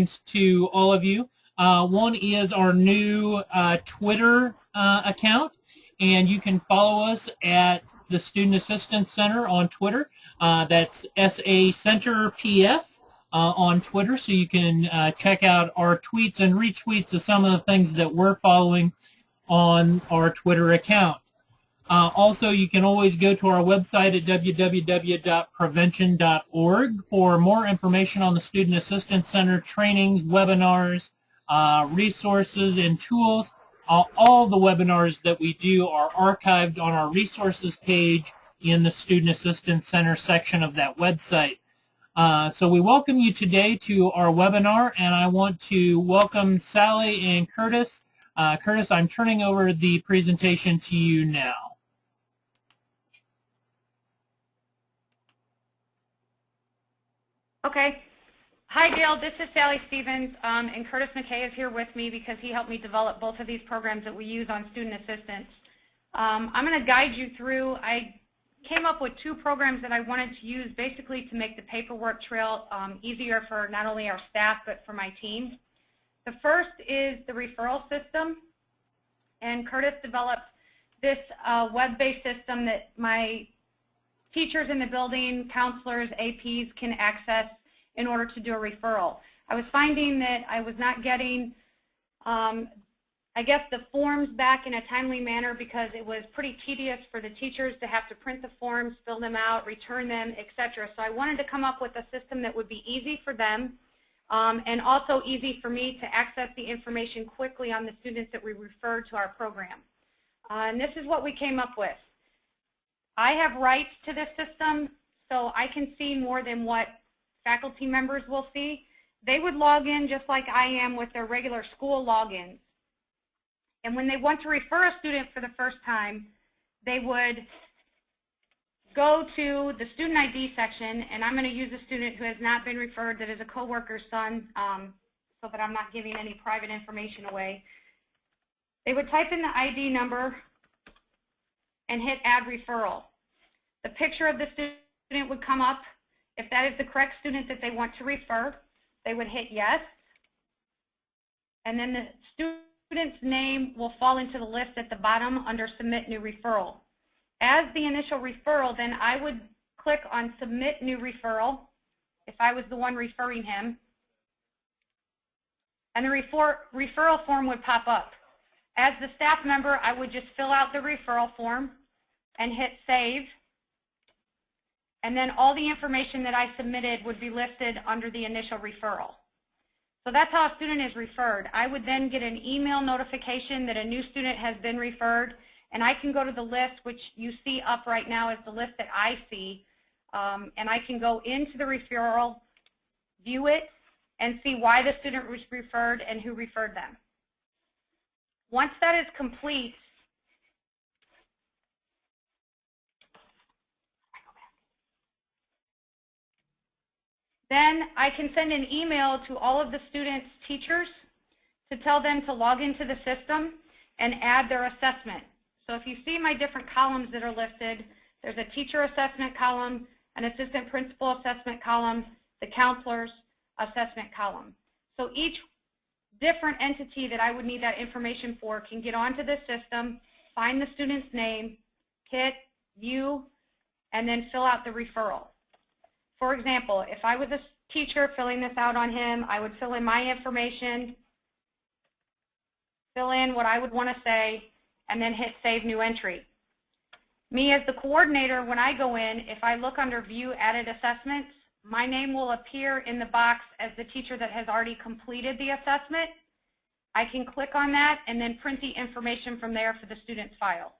to all of you. One is our new Twitter account, and you can follow us at the Student Assistance Center on Twitter. That's SA Center PF on Twitter, so you can check out our tweets and retweets of some of the things that we're following on our Twitter account. Also, you can always go to our website at www.prevention.org for more information on the Student Assistance Center, trainings, webinars, resources, and tools. All the webinars that we do are archived on our resources page in the Student Assistance Center section of that website. So we welcome you today to our webinar, and I want to welcome Sally and Curtis. Curtis, I'm turning over the presentation to you now. Okay. Hi, Dale. This is Sally Stevens, and Curtis McKay is here with me because he helped me develop both of these programs that we use on student assistance. I'm going to guide you through. I came up with two programs that I wanted to use basically to make the paperwork trail easier for not only our staff but for my team. The first is the referral system, and Curtis developed this web-based system that my teachers in the building, counselors, APs can access in order to do a referral. I was finding that I was not getting, I guess, the forms back in a timely manner because it was pretty tedious for the teachers to have to print the forms, fill them out, return them, etc. So I wanted to come up with a system that would be easy for them and also easy for me to access the information quickly on the students that we refer to our program. And this is what we came up with. I have rights to this system, so I can see more than what faculty members will see. They would log in just like I am with their regular school logins. And when they want to refer a student for the first time, they would go to the student ID section, and I'm going to use a student who has not been referred that is a coworker's son so that I'm not giving any private information away. They would type in the ID number and hit add referral. The picture of the student would come up. If that is the correct student that they want to refer, they would hit yes. And then the student's name will fall into the list at the bottom under submit new referral. As the initial referral, then I would click on submit new referral if I was the one referring him. And the referral form would pop up. As the staff member, I would just fill out the referral form and hit save. And then all the information that I submitted would be listed under the initial referral. So that's how a student is referred. I would then get an email notification that a new student has been referred, and I can go to the list, which you see up right now is the list that I see, and I can go into the referral, view it, and see why the student was referred and who referred them. Once that is complete, then I can send an email to all of the students' teachers to tell them to log into the system and add their assessment. So if you see my different columns that are listed, there's a teacher assessment column, an assistant principal assessment column, the counselor's assessment column. So each different entity that I would need that information for can get onto the system, find the student's name, hit view, and then fill out the referral. For example, if I was a teacher filling this out on him, I would fill in my information, fill in what I would want to say, and then hit Save New Entry. Me as the coordinator, when I go in, if I look under View Added Assessments, my name will appear in the box as the teacher that has already completed the assessment. I can click on that and then print the information from there for the student's file.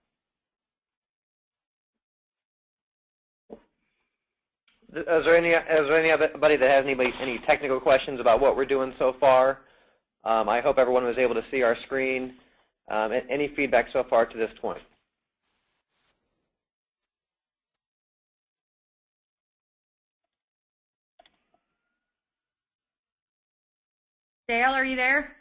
Is there anybody that has any technical questions about what we're doing so far? I hope everyone was able to see our screen. Any feedback so far to this point? Dale, are you there?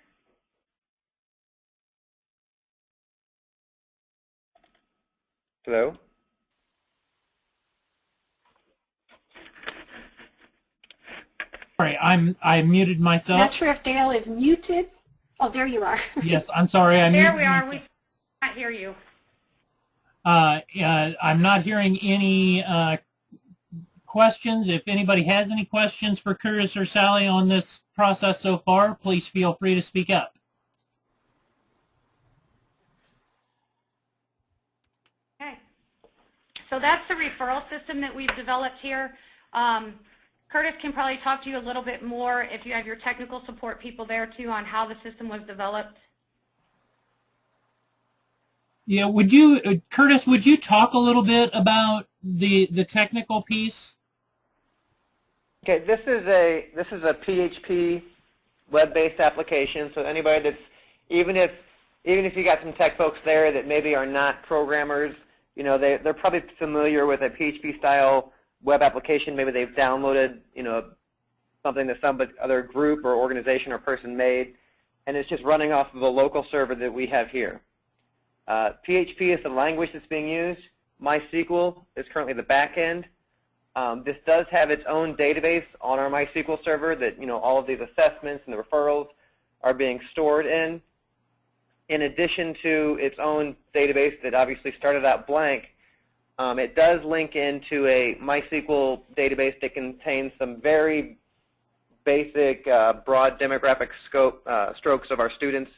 Hello? Sorry, I muted myself. Not sure if Dale is muted. Oh, there you are. Yes, I'm sorry. I There muted we are. myself. We cannot hear you. I'm not hearing any questions. If anybody has any questions for Curtis or Sally on this process so far, please feel free to speak up. Okay. So that's the referral system that we've developed here. Curtis can probably talk to you a little bit more if you have your technical support people there too on how the system was developed. Yeah, would you, Curtis, would you talk a little bit about the technical piece? Okay, this is a PHP web-based application. So anybody that's even if you got some tech folks there that maybe are not programmers, you know, they're probably familiar with a PHP style web application. Maybe they've downloaded, you know, something that some other group or organization or person made, and it's just running off of a local server that we have here. PHP is the language that's being used. MySQL is currently the back end. This does have its own database on our MySQL server that, you know, all of these assessments and the referrals are being stored in addition to its own database that obviously started out blank. It does link into a MySQL database that contains some very basic, broad demographic strokes of our students.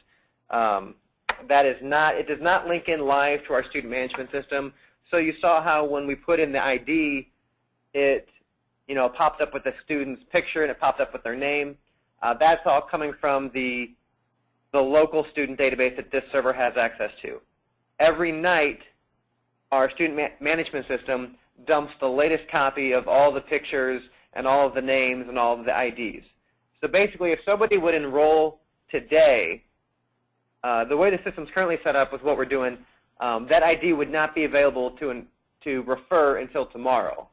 It does not link in live to our student management system. So you saw how when we put in the ID, it, you know, popped up with the student's picture and it popped up with their name. That's all coming from the local student database that this server has access to. Every night, our student management system dumps the latest copy of all the pictures and all of the names and all of the IDs. So basically, if somebody would enroll today, the way the system's currently set up with what we're doing, that ID would not be available to refer until tomorrow.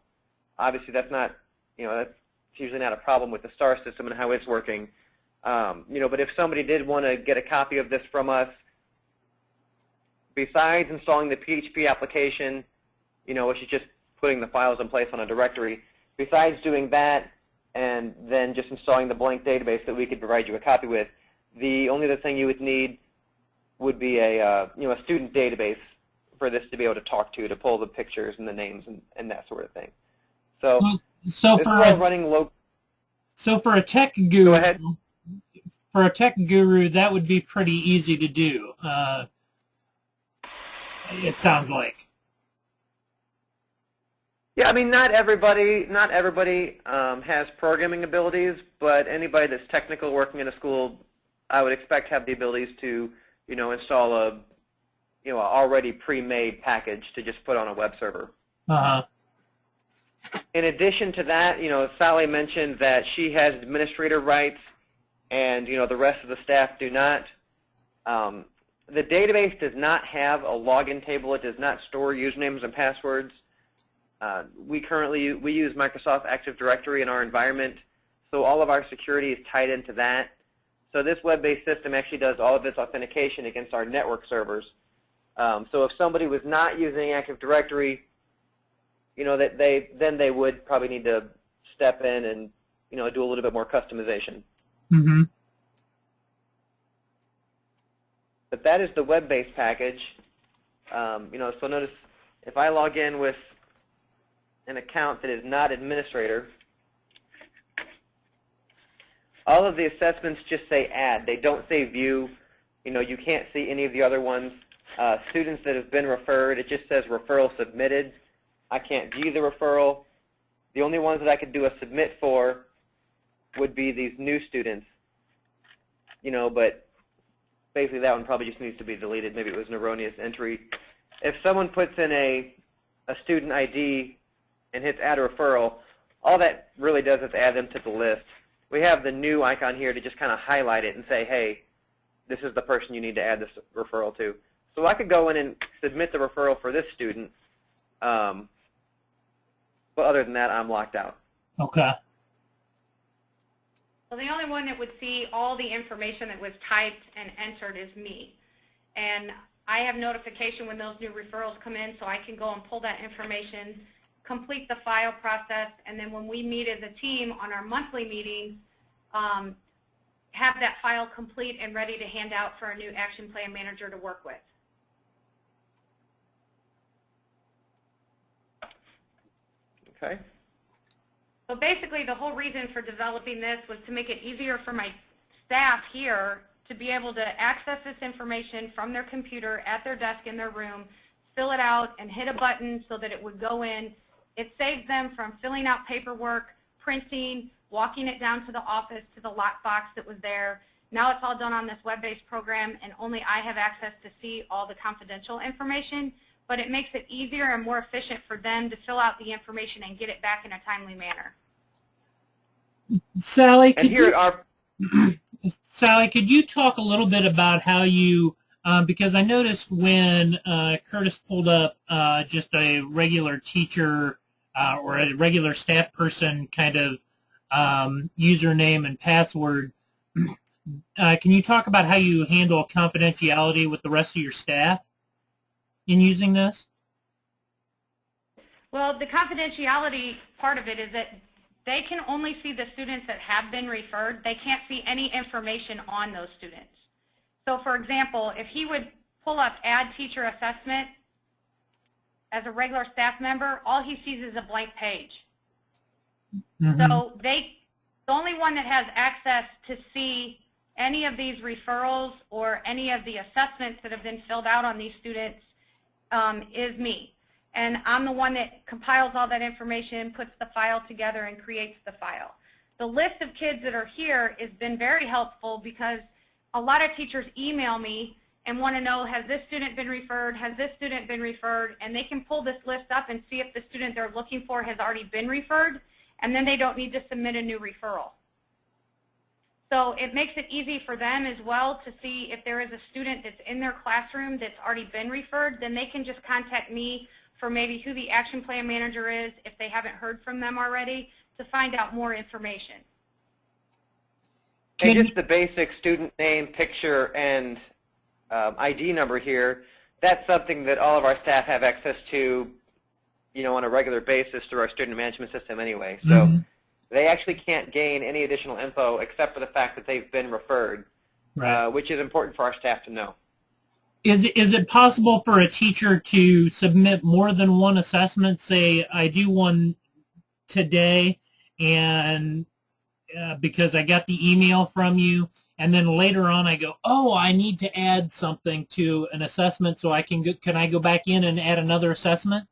Obviously, that's not, you know, that's usually not a problem with the STAR system and how it's working. You know, but if somebody did want to get a copy of this from us, besides installing the PHP application, you know, which is just putting the files in place on a directory, besides doing that and then just installing the blank database that we could provide you a copy with, the only other thing you would need would be a you know, a student database for this to be able to talk to pull the pictures and the names and that sort of thing. So for a tech guru, go ahead. For a tech guru, that would be pretty easy to do. It sounds like. Yeah, I mean, not everybody has programming abilities, but anybody that's technical working in a school, I would expect have the abilities to, you know, install a, you know, already pre-made package to just put on a web server. Uh-huh. In addition to that, you know, Sally mentioned that she has administrator rights, and, you know, the rest of the staff do not. The database does not have a login table. It does not store usernames and passwords. We use Microsoft Active Directory in our environment, so all of our security is tied into that. So this web-based system actually does all of its authentication against our network servers. So if somebody was not using Active Directory, you know, that they would probably need to step in and, you know, do a little bit more customization. Mm-hmm. But that is the web-based package. You know, so notice if I log in with an account that is not administrator, all of the assessments just say add. They don't say view. You know, you can't see any of the other ones. Students that have been referred, it just says referral submitted. I can't view the referral. The only ones that I could do a submit for would be these new students. You know, but basically that one probably just needs to be deleted. Maybe it was an erroneous entry. If someone puts in a student ID and hits add a referral, all that really does is add them to the list. We have the new icon here to just kind of highlight it and say, hey, this is the person you need to add this referral to. So I could go in and submit the referral for this student, but other than that, I'm locked out. Okay. So the only one that would see all the information that was typed and entered is me. And I have notification when those new referrals come in, so I can go and pull that information, complete the file process, and then when we meet as a team on our monthly meetings, have that file complete and ready to hand out for a new action plan manager to work with. Okay. So basically the whole reason for developing this was to make it easier for my staff here to be able to access this information from their computer at their desk in their room, fill it out, and hit a button so that it would go in. It saves them from filling out paperwork, printing, walking it down to the office to the lockbox that was there. Now it's all done on this web-based program, and only I have access to see all the confidential information, but it makes it easier and more efficient for them to fill out the information and get it back in a timely manner. Sally, Sally, could you talk a little bit about how you, because I noticed when Curtis pulled up just a regular teacher or a regular staff person kind of username and password, can you talk about how you handle confidentiality with the rest of your staff in using this? Well, the confidentiality part of it is that they can only see the students that have been referred. They can't see any information on those students. So for example, if he would pull up add teacher assessment as a regular staff member, all he sees is a blank page. Mm-hmm. So the only one that has access to see any of these referrals or any of the assessments that have been filled out on these students is me. And I'm the one that compiles all that information, puts the file together, and creates the file. The list of kids that are here has been very helpful because a lot of teachers email me and want to know, has this student been referred, has this student been referred, and they can pull this list up and see if the student they're looking for has already been referred, and then they don't need to submit a new referral. So it makes it easy for them as well to see if there is a student that's in their classroom that's already been referred, then they can just contact me for maybe who the action plan manager is if they haven't heard from them already to find out more information. And just the basic student name, picture, and ID number here, that's something that all of our staff have access to, you know, on a regular basis through our student management system anyway. So Mm-hmm. they actually can't gain any additional info except for the fact that they've been referred, Right. which is important for our staff to know. Is it possible for a teacher to submit more than one assessment? Say I do one today, and because I got the email from you, and then later on I go, oh, I need to add something to an assessment, so I can I go back in and add another assessment?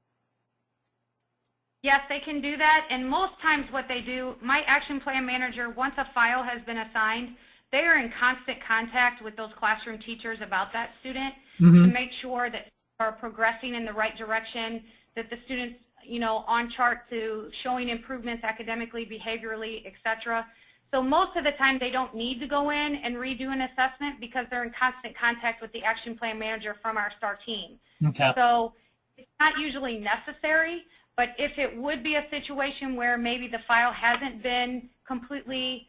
Yes, they can do that, and most times what they do, my action plan manager, once a file has been assigned, they are in constant contact with those classroom teachers about that student to make sure that they are progressing in the right direction, that the students, you know, on chart to showing improvements academically, behaviorally, etc. So most of the time they don't need to go in and redo an assessment because they're in constant contact with the action plan manager from our STAR team. Okay. So it's not usually necessary, but if it would be a situation where maybe the file hasn't been completely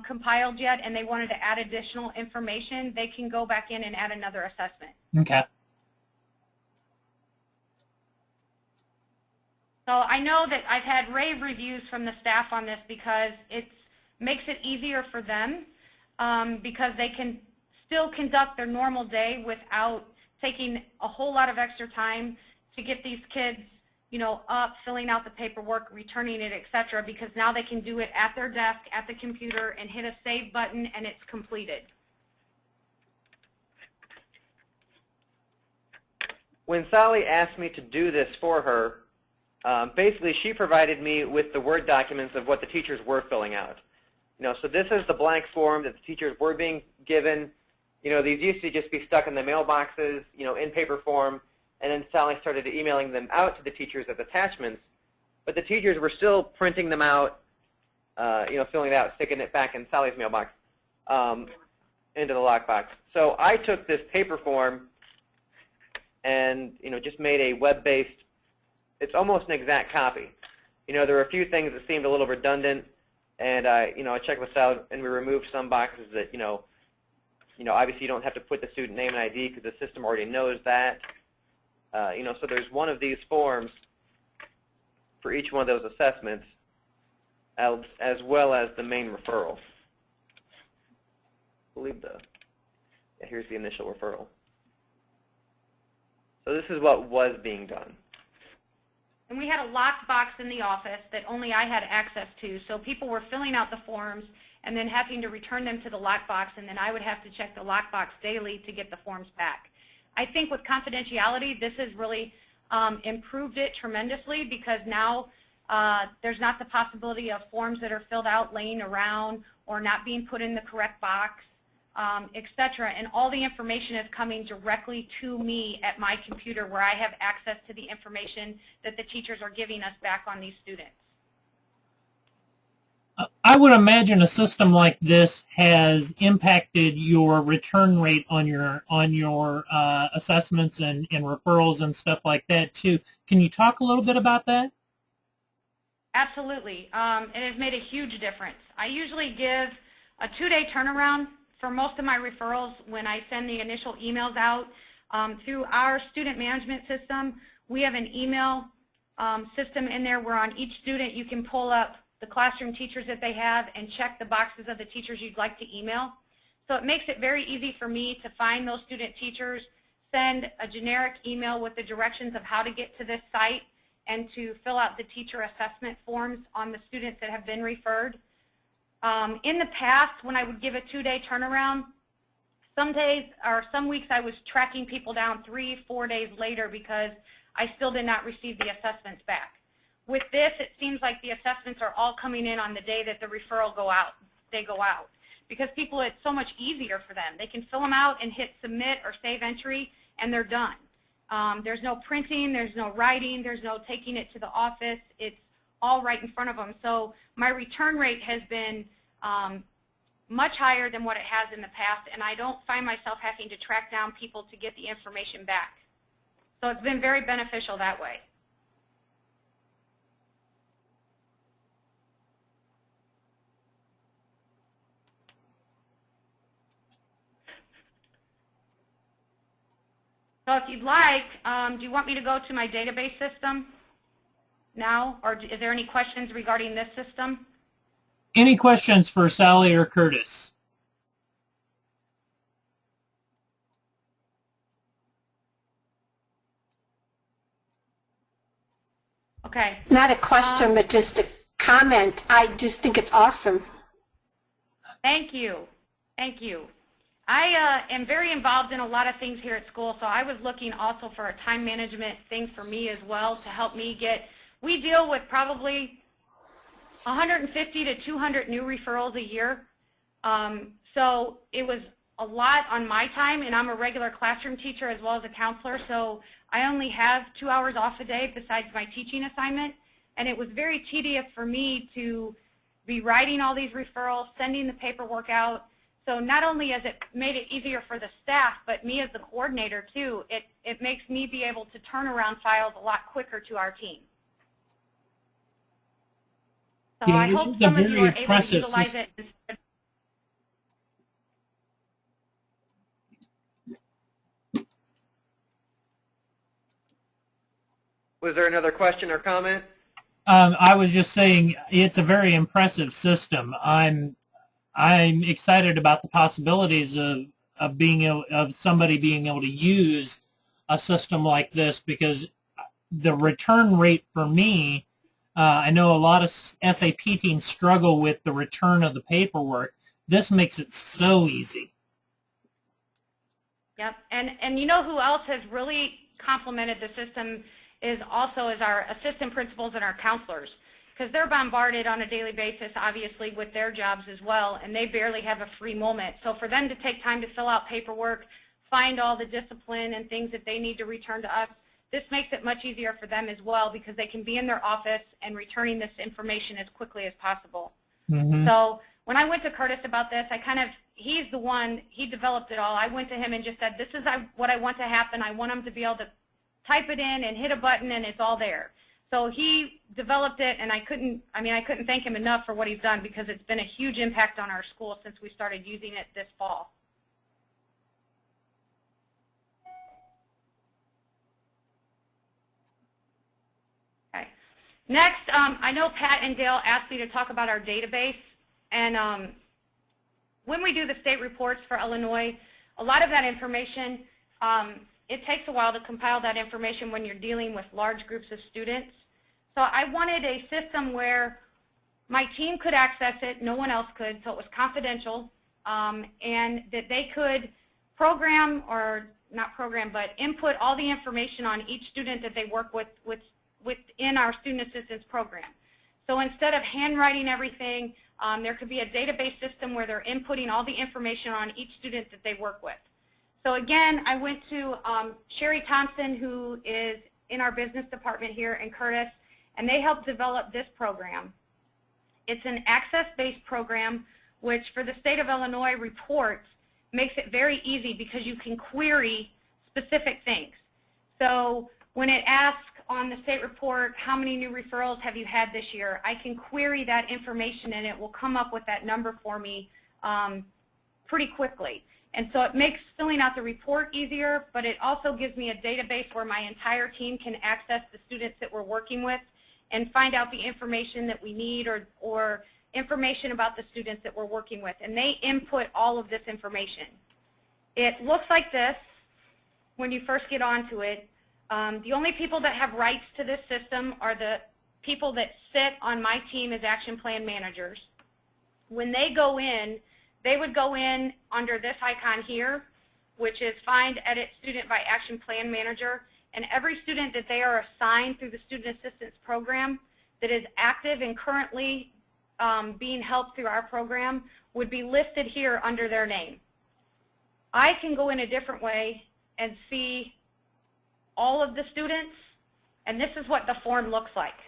compiled yet and they wanted to add additional information, they can go back in and add another assessment. Okay. So I know that I've had rave reviews from the staff on this because it makes it easier for them because they can still conduct their normal day without taking a whole lot of extra time to get these kids, you know, up, filling out the paperwork, returning it, etc. because now they can do it at their desk, at the computer, and hit a save button, and it's completed. When Sally asked me to do this for her, basically she provided me with the Word documents of what the teachers were filling out. You know, so this is the blank form that the teachers were being given. You know, these used to just be stuck in the mailboxes, you know, in paper form, and then Sally started emailing them out to the teachers as attachments. But the teachers were still printing them out, you know, filling it out, sticking it back in Sally's mailbox into the lockbox. So I took this paper form and, you know, just made a web-based, it's almost an exact copy. You know, there were a few things that seemed a little redundant, and I checked with Sally, and we removed some boxes that, you know, obviously you don't have to put the student name and ID because the system already knows that. You know, so there's one of these forms for each one of those assessments, as well as the main referral. I believe here's the initial referral. So this is what was being done. And we had a locked box in the office that only I had access to, so people were filling out the forms and then having to return them to the lockbox, and then I would have to check the lockbox daily to get the forms back. I think with confidentiality, this has really improved it tremendously, because now there's not the possibility of forms that are filled out laying around or not being put in the correct box, etc. And all the information is coming directly to me at my computer, where I have access to the information that the teachers are giving us back on these students. I would imagine a system like this has impacted your return rate on your assessments and referrals and stuff like that too. Can you talk a little bit about that? Absolutely. It has made a huge difference. I usually give a 2-day turnaround for most of my referrals when I send the initial emails out. Through our student management system, we have an email system in there where on each student you can pull up the classroom teachers that they have and check the boxes of the teachers you'd like to email. So it makes it very easy for me to find those student teachers, send a generic email with the directions of how to get to this site, and to fill out the teacher assessment forms on the students that have been referred. In the past, when I would give a 2-day turnaround, some days or some weeks I was tracking people down 3-4 days later because I still did not receive the assessments back. With this, it seems like the assessments are all coming in on the day that the referral go out. Because people, it's so much easier for them. They can fill them out and hit submit or save entry, and they're done. There's no printing, there's no writing, there's no taking it to the office. It's all right in front of them. So my return rate has been much higher than what it has in the past, and I don't find myself having to track down people to get the information back. So it's been very beneficial that way. So if you'd like, do you want me to go to my database system now, or is there any questions regarding this system? Any questions for Sally or Curtis? Okay. Not a question, but just a comment. I just think it's awesome. Thank you. Thank you. I am very involved in a lot of things here at school, so I was looking also for a time management thing for me as well to help me get, we deal with probably 150 to 200 new referrals a year. So it was a lot on my time, and I'm a regular classroom teacher as well as a counselor, so I only have 2 hours off a day besides my teaching assignment, and it was very tedious for me to be writing all these referrals, sending the paperwork out. So not only has it made it easier for the staff, but me as the coordinator too, it makes me be able to turn around files a lot quicker to our team. So Yeah, I hope some of you are able to utilize it. Was there another question or comment? I was just saying it's a very impressive system. I'm excited about the possibilities of somebody being able to use a system like this, because the return rate for me, I know a lot of SAP teams struggle with the return of the paperwork. This makes it so easy. Yep, and you know who else has really complemented the system is our assistant principals and our counselors, because they're bombarded on a daily basis, obviously, with their jobs as well, and they barely have a free moment. So for them to take time to fill out paperwork, find all the discipline and things that they need to return to us, this makes it much easier for them as well, because they can be in their office and returning this information as quickly as possible. Mm-hmm. So when I went to Curtis about this, he's the one, he developed it all. I went to him and just said, this is what I want to happen. I want him to be able to type it in and hit a button and it's all there. So he developed it, and I couldn't thank him enough for what he's done, because it's been a huge impact on our school since we started using it this fall. Okay. Next, I know Pat and Dale asked me to talk about our database, and when we do the state reports for Illinois, a lot of that information, it takes a while to compile that information when you're dealing with large groups of students. So I wanted a system where my team could access it, no one else could, so it was confidential, and that they could program, or not program, but input all the information on each student that they work with within our student assistance program. So instead of handwriting everything, there could be a database system where they're inputting all the information on each student that they work with. So again, I went to Sherry Thompson, who is in our business department here in Curtis, and they helped develop this program. It's an access-based program, which for the state of Illinois reports makes it very easy because you can query specific things. So when it asks on the state report, how many new referrals have you had this year, I can query that information and it will come up with that number for me pretty quickly. And so it makes filling out the report easier, but it also gives me a database where my entire team can access the students that we're working with and find out the information that we need, or information about the students that we're working with. And they input all of this information. It looks like this when you first get onto it. The only people that have rights to this system are the people that sit on my team as action plan managers. When they go in, they would go in under this icon here, which is Find, Edit, Student by Action Plan Manager. And every student that they are assigned through the Student Assistance Program that is active and currently being helped through our program would be listed here under their name. I can go in a different way and see all of the students, and this is what the form looks like.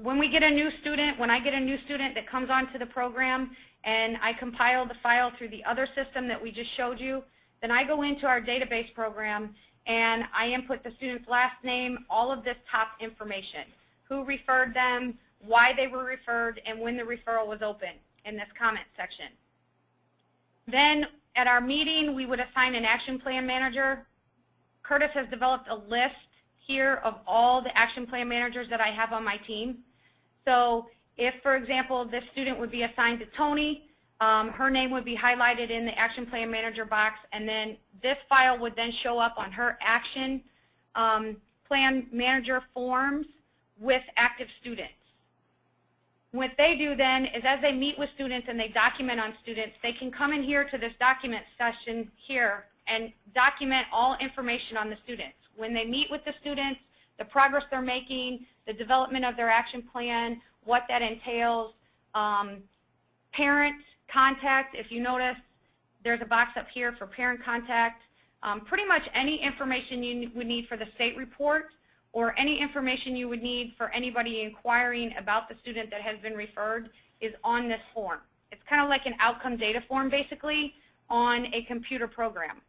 When we get a new student, when I get a new student that comes onto the program and I compile the file through the other system that we just showed you, then I go into our database program and I input the student's last name, all of this top information, who referred them, why they were referred, and when the referral was open in this comment section. Then at our meeting, we would assign an action plan manager. Curtis has developed a list here of all the action plan managers that I have on my team. So if, for example, this student would be assigned to Tony, her name would be highlighted in the action plan manager box, and then this file would then show up on her action plan manager forms with active students. What they do then is, as they meet with students and they document on students, they can come in here to this document section here and document all information on the students. When they meet with the students, the progress they're making, the development of their action plan, what that entails, parent contact. If you notice, there's a box up here for parent contact. Pretty much any information you would need for the state report, or any information you would need for anybody inquiring about the student that has been referred, is on this form. It's kind of like an outcome data form, basically, on a computer program.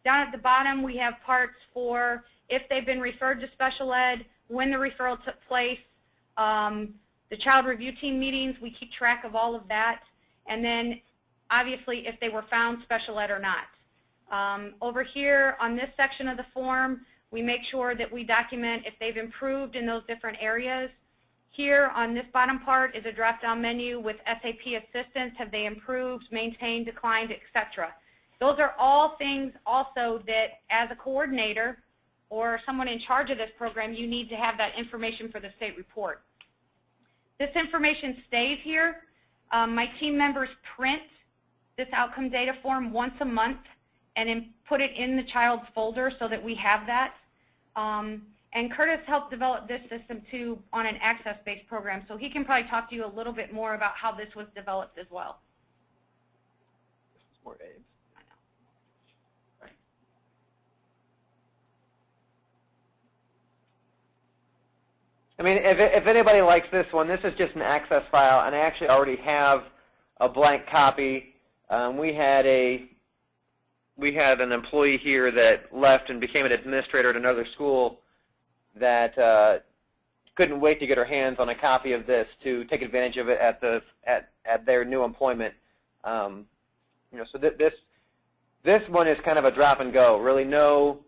Down at the bottom, we have parts for if they've been referred to special ed, when the referral took place, the child review team meetings, we keep track of all of that, and then obviously if they were found special ed or not. Over here on this section of the form, we make sure that we document if they've improved in those different areas. Here on this bottom part is a drop-down menu with SAP assistance. Have they improved, maintained, declined, etc. Those are all things also that as a coordinator or someone in charge of this program, you need to have that information for the state report. This information stays here. My team members print this outcome data form once a month and then put it in the child's folder so that we have that. And Curtis helped develop this system too on an access-based program, so he can probably talk to you a little bit more about how this was developed as well. More aids. I know. Right. I mean, if anybody likes this one, this is just an access file, and I actually already have a blank copy. We had an employee here that left and became an administrator at another school that couldn't wait to get her hands on a copy of this to take advantage of it at their new employment. You know, so this one is kind of a drop and go. Really, no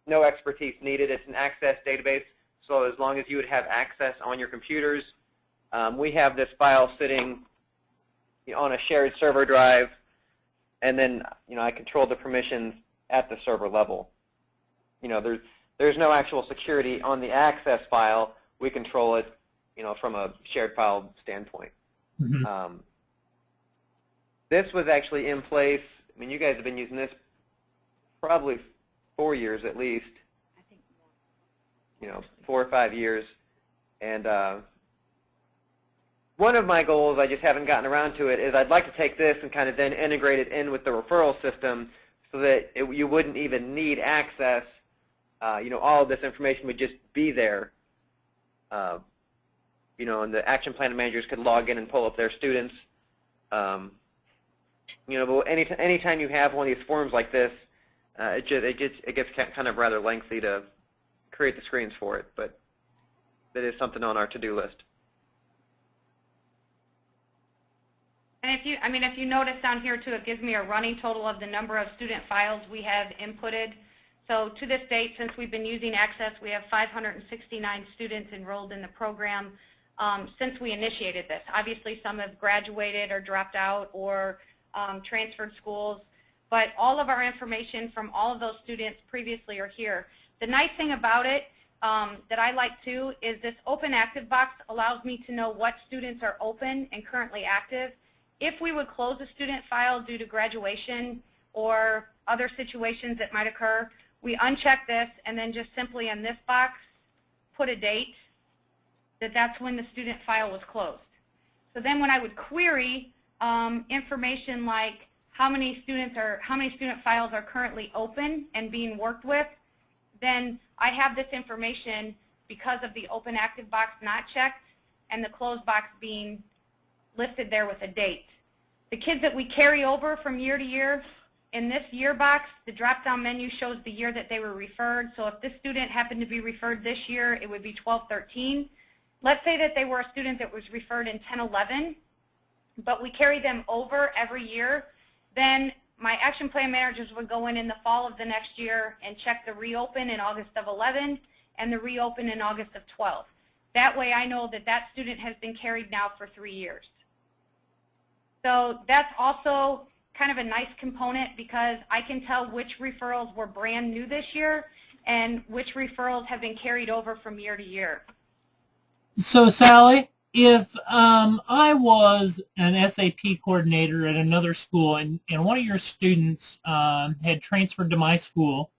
expertise needed. It's an access database, so So as long as you would have access on your computers, we have this file sitting on a shared server drive, and then I control the permissions at the server level. There's no actual security on the access file. We control it, from a shared file standpoint. Mm-hmm. This was actually in place. I mean, you guys have been using this probably 4 years at least. I think more. 4 or 5 years, and one of my goals, I just haven't gotten around to it, is I'd like to take this and kind of then integrate it in with the referral system so that you wouldn't even need access. All of this information would just be there. And the action plan managers could log in and pull up their students. But anytime you have one of these forms like this, it gets kind of rather lengthy to create the screens for it. But that is something on our to-do list. And if you notice down here too, it gives me a running total of the number of student files we have inputted. So to this date, since we've been using Access, we have 569 students enrolled in the program since we initiated this. Obviously, some have graduated or dropped out or transferred schools, but all of our information from all of those students previously are here. The nice thing about it that I like too is this open active box allows me to know what students are open and currently active. If we would close a student file due to graduation or other situations that might occur, we uncheck this and then just simply in this box put a date that's when the student file was closed. So then when I would query information like how many student files are currently open and being worked with, then I have this information because of the open active box not checked and the closed box being listed there with a date. The kids that we carry over from year to year, in this year box, the drop-down menu shows the year that they were referred. So if this student happened to be referred this year, it would be 12-13. Let's say that they were a student that was referred in 10-11, but we carry them over every year, then my action plan managers would go in the fall of the next year and check the reopen in August of 11 and the reopen in August of 12. That way I know that that student has been carried now for 3 years. So that's also kind of a nice component because I can tell which referrals were brand new this year and which referrals have been carried over from year to year. So Sally, if I was an SAP coordinator at another school and one of your students had transferred to my school,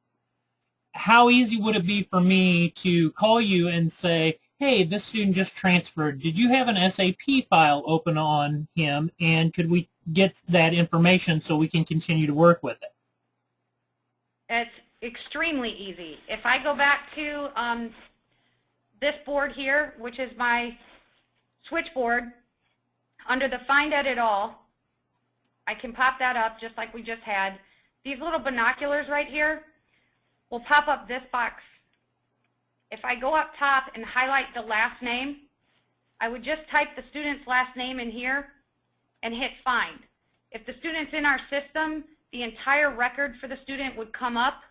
how easy would it be for me to call you and say, hey, this student just transferred. Did you have an SAP file open on him, and could we get that information so we can continue to work with it? It's extremely easy. If I go back to this board here, which is my switchboard, under the Find Edit All, I can pop that up just like we just had. These little binoculars right here will pop up this box. If I go up top and highlight the last name, I would just type the student's last name in here and hit Find. If the student's in our system, the entire record for the student would come up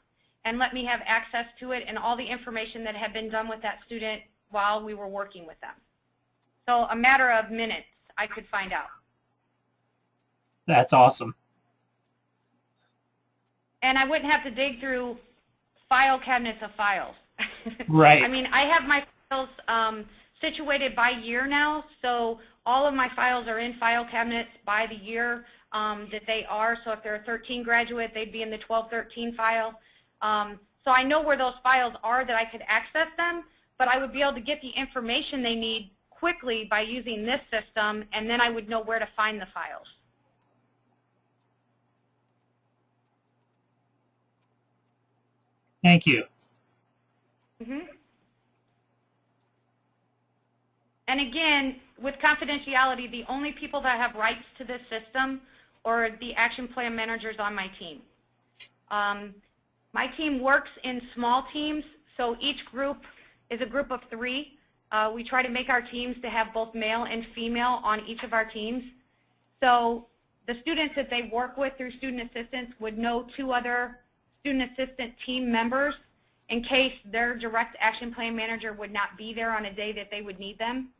and let me have access to it and all the information that had been done with that student while we were working with them. So a matter of minutes, I could find out. That's awesome. And I wouldn't have to dig through file cabinets of files. Right. I mean, I have my files situated by year now, so all of my files are in file cabinets by the year that they are. So if they're a 13 graduate, they'd be in the 12-13 file. So I know where those files are that I could access them, but I would be able to get the information they need quickly by using this system, and then I would know where to find the files. Thank you. And again, with confidentiality, the only people that have rights to this system are the action plan managers on my team. My team works in small teams, so each group is a group of 3. We try to make our teams to have both male and female on each of our teams. So the students that they work with through student assistance would know 2 other student assistant team members, in case their direct action plan manager would not be there on a day that they would need them.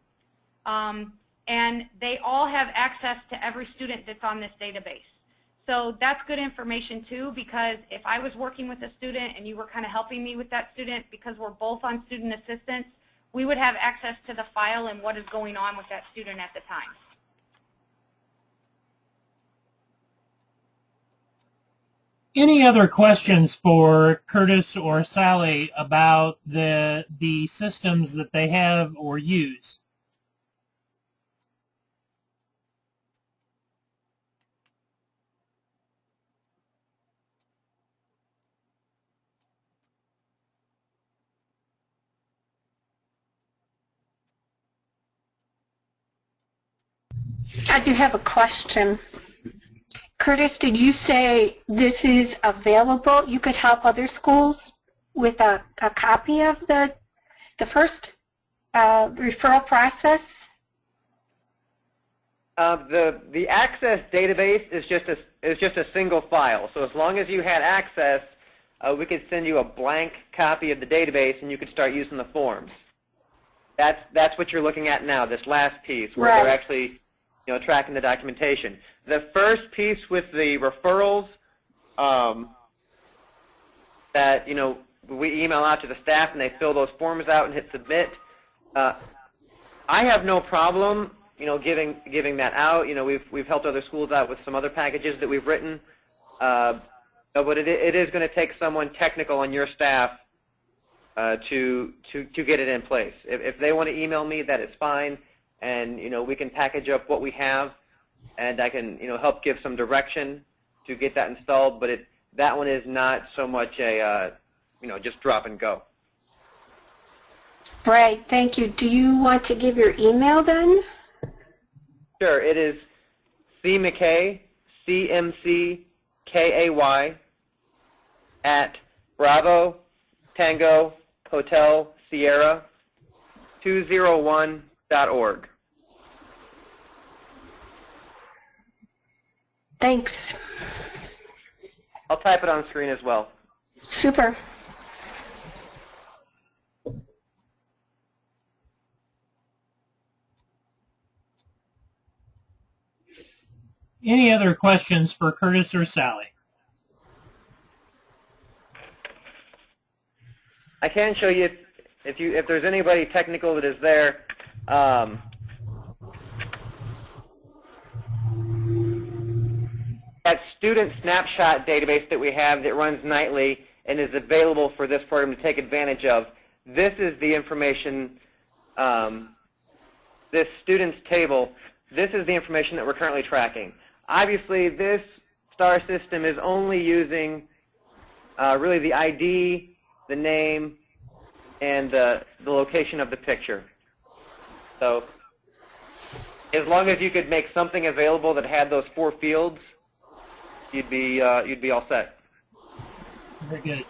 And they all have access to every student that's on this database. So that's good information too, because if I was working with a student and you were kind of helping me with that student, because we're both on student assistance, we would have access to the file and what is going on with that student at the time. Any other questions for Curtis or Sally about the systems that they have or use? I do have a question. Curtis, did you say this is available? You could help other schools with a copy of the first referral process? The access database is just a single file. So as long as you had access, we could send you a blank copy of the database, and you could start using the forms. That's what you're looking at now. This last piece where Right. they're actually, tracking the documentation. The first piece with the referrals that we email out to the staff and they fill those forms out and hit submit. I have no problem giving that out. We've helped other schools out with some other packages that we've written. But it is going to take someone technical on your staff to get it in place. If they want to email me, that is fine, and we can package up what we have, and I can help give some direction to get that installed. But that one is not so much a just drop and go. Right, thank you. Do you want to give your email then? Sure, it is CMcKay, CMCKAY, at Bravo Tango Hotel Sierra 201.org. Thanks. I'll type it on screen as well. Super. Any other questions for Curtis or Sally? I can show you if there's anybody technical that is there. That student snapshot database that we have that runs nightly and is available for this program to take advantage of. This is the information, this students table, this is the information that we're currently tracking. Obviously, this STAR system is only using really the ID, the name, and the location of the picture. So as long as you could make something available that had those 4 fields, you'd be all set. Very good.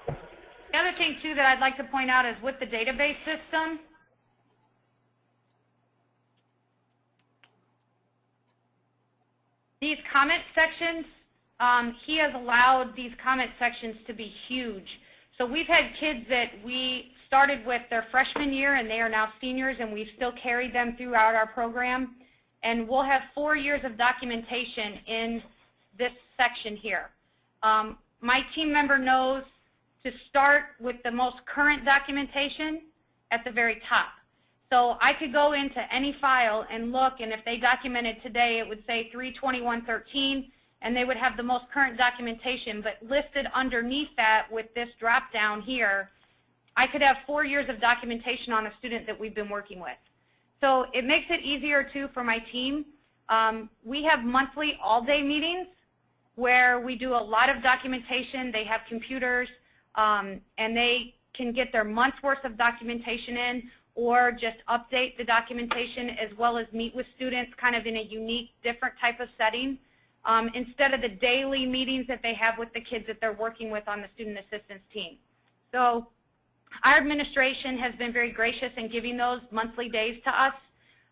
The other thing, too, that I'd like to point out is with the database system, these comment sections, he has allowed these comment sections to be huge. So we've had kids that we started with their freshman year and they are now seniors, and we've still carried them throughout our program. And we'll have 4 years of documentation in this section here. My team member knows to start with the most current documentation at the very top. So I could go into any file and look, and if they documented today, it would say 3/21/13, and they would have the most current documentation. But listed underneath that with this drop down here, I could have 4 years of documentation on a student that we've been working with. So it makes it easier, too, for my team. We have monthly all-day meetings where we do a lot of documentation. They have computers, and they can get their month's worth of documentation in, or just update the documentation, as well as meet with students kind of in a unique, different type of setting, instead of the daily meetings that they have with the kids that they're working with on the student assistance team. So our administration has been very gracious in giving those monthly days to us,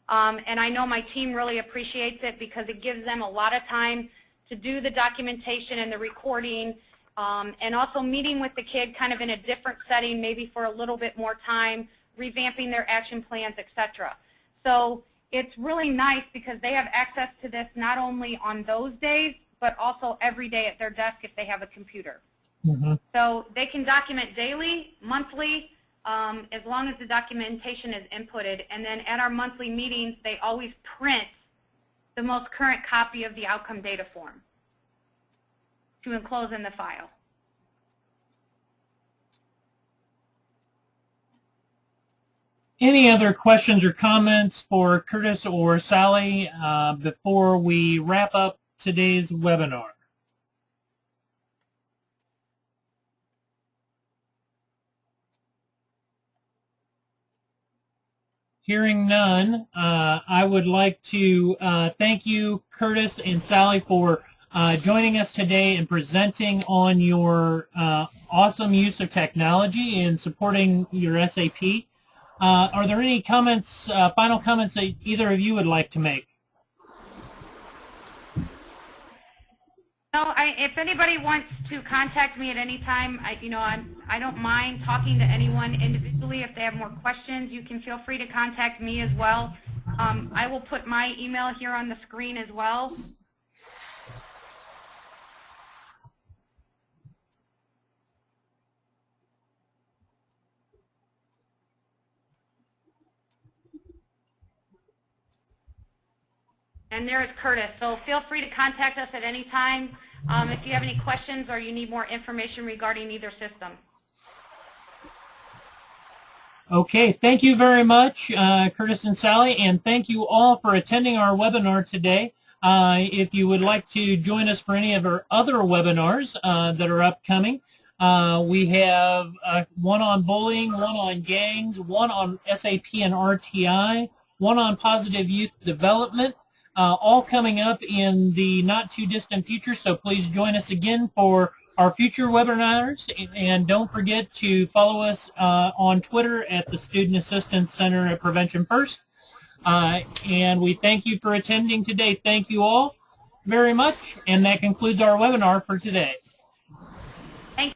and I know my team really appreciates it because it gives them a lot of time to do the documentation and the recording and also meeting with the kid kind of in a different setting, maybe for a little bit more time, revamping their action plans, etc. So it's really nice because they have access to this not only on those days, but also every day at their desk if they have a computer. Mm-hmm. So they can document daily, monthly, as long as the documentation is inputted. And then at our monthly meetings, they always print the most current copy of the outcome data form to enclose in the file. Any other questions or comments for Curtis or Sally before we wrap up today's webinar? Hearing none, I would like to thank you, Curtis and Sally, for joining us today and presenting on your awesome use of technology in supporting your SAP. Are there any comments, final comments that either of you would like to make? No, if anybody wants to contact me at any time, I don't mind talking to anyone individually. If they have more questions, you can feel free to contact me as well. I will put my email here on the screen as well. And there is Curtis. So feel free to contact us at any time if you have any questions or you need more information regarding either system. Okay, thank you very much, Curtis and Sally, and thank you all for attending our webinar today. If you would like to join us for any of our other webinars that are upcoming, we have one on bullying, one on gangs, one on SAP and RTI, one on positive youth development, all coming up in the not-too-distant future, so please join us again for our future webinars, and don't forget to follow us on Twitter at the Student Assistance Center at Prevention First. And we thank you for attending today. Thank you all very much, and that concludes our webinar for today.